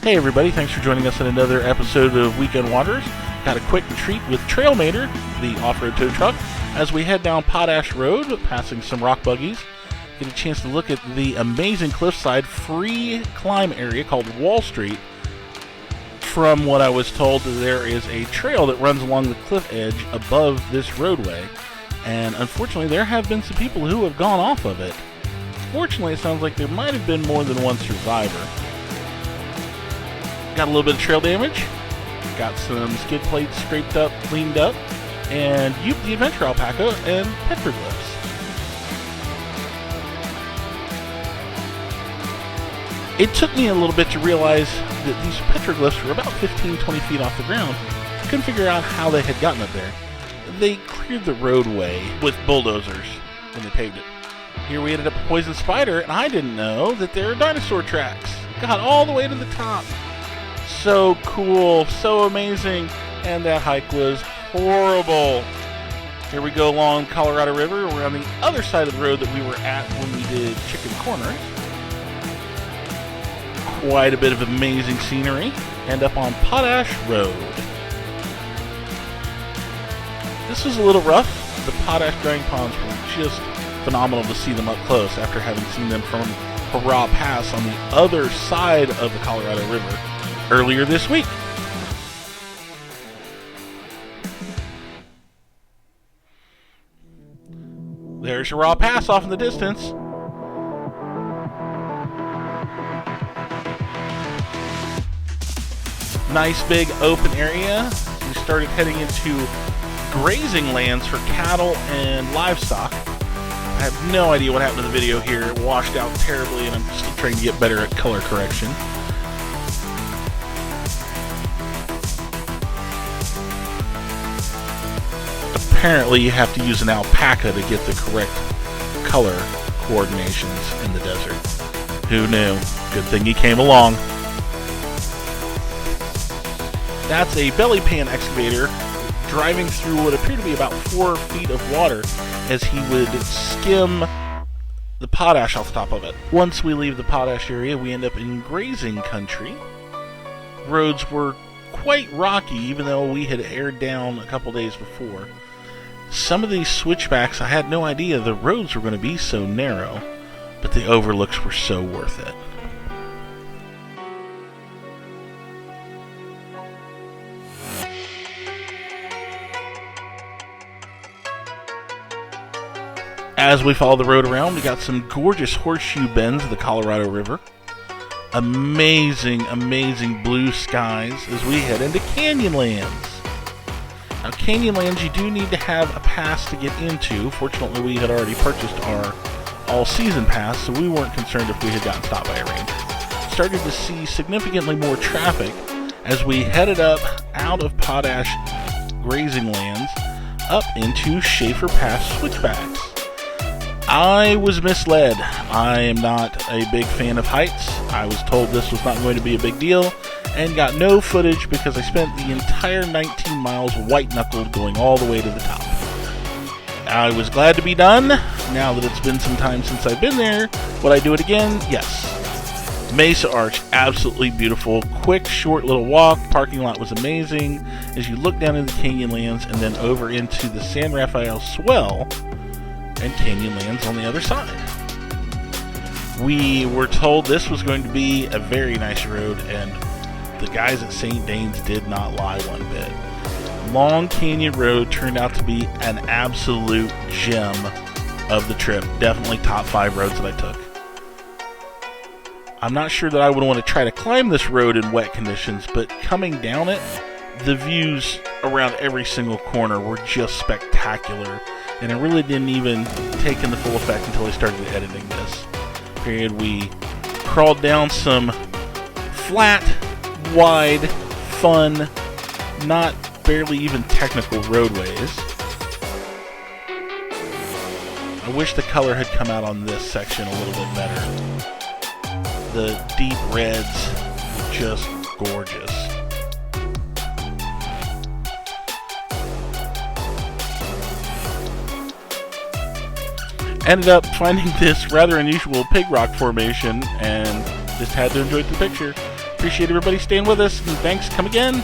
Hey everybody, thanks for joining us in another episode of Weekend Wanderers. Got a quick treat with Trailmator, the off-road tow truck, as we head down Potash Road, passing some rock buggies. Get a chance to look at the amazing cliffside free climb area called Wall Street. From what I was told, there is a trail that runs along the cliff edge above this roadway, and unfortunately there have been some people who have gone off of it. Fortunately, it sounds like there might have been more than one survivor. Got a little bit of trail damage, got some skid plates scraped up, cleaned up, and Yoop the Adventure Alpaca and petroglyphs. It took me a little bit to realize that these petroglyphs were about 15-20 feet off the ground. I couldn't figure out how they had gotten up there. They cleared the roadway with bulldozers when they paved it. Here we ended up a poison spider, and I didn't know that there are dinosaur tracks. Got all the way to the top. So cool, so amazing, and that hike was horrible. Here we go along Colorado River. We're on the other side of the road that we were at when we did Chicken Corners. Quite a bit of amazing scenery. And up on Potash Road. This was a little rough. The Potash drying ponds were just phenomenal to see them up close after having seen them from Hurrah Pass on the other side of the Colorado River earlier this week. There's Hurrah Pass off in the distance. Nice big open area. We started heading into grazing lands for cattle and livestock. I have no idea what happened to the video here. It washed out terribly, and I'm still trying to get better at color correction. Apparently you have to use an alpaca to get the correct color coordinations in the desert. Who knew? Good thing he came along. That's a belly pan excavator driving through what appeared to be about 4 feet of water as he would skim the potash off the top of it. Once we leave the potash area, we end up in grazing country. Roads were quite rocky, even though we had aired down a couple days before. Some of these switchbacks, I had no idea the roads were going to be so narrow, but the overlooks were so worth it. As we follow the road around, we got some gorgeous horseshoe bends of the Colorado River. Amazing, amazing blue skies as we head into Canyonlands. Now, Canyonlands, you do need to have a pass to get into. Fortunately, we had already purchased our all-season pass, so we weren't concerned if we had gotten stopped by a ranger. Started to see significantly more traffic as we headed up out of Potash grazing lands up into Schaefer Pass switchbacks. I was misled. I am not a big fan of heights. I was told this was not going to be a big deal, and got no footage because I spent the entire 19 miles white-knuckled going all the way to the top. I was glad to be done. Now that it's been some time since I've been there, would I do it again? Yes. Mesa Arch, absolutely beautiful. Quick, short little walk. Parking lot was amazing. As you look down into Canyonlands and then over into the San Rafael Swell and Canyonlands on the other side. We were told this was going to be a very nice road, and the guys at St. Danes did not lie one bit. Long Canyon Road turned out to be an absolute gem of the trip. Definitely top 5 roads that I took. I'm not sure that I would want to try to climb this road in wet conditions, but coming down it, the views around every single corner were just spectacular, and it really didn't even take in the full effect until I started editing this. We crawled down some flat, wide, fun, not barely even technical roadways. I wish the color had come out on this section a little bit better. The deep reds were just gorgeous. Ended up finding this rather unusual pig rock formation and just had to enjoy the picture. Appreciate everybody staying with us, and thanks. Come again.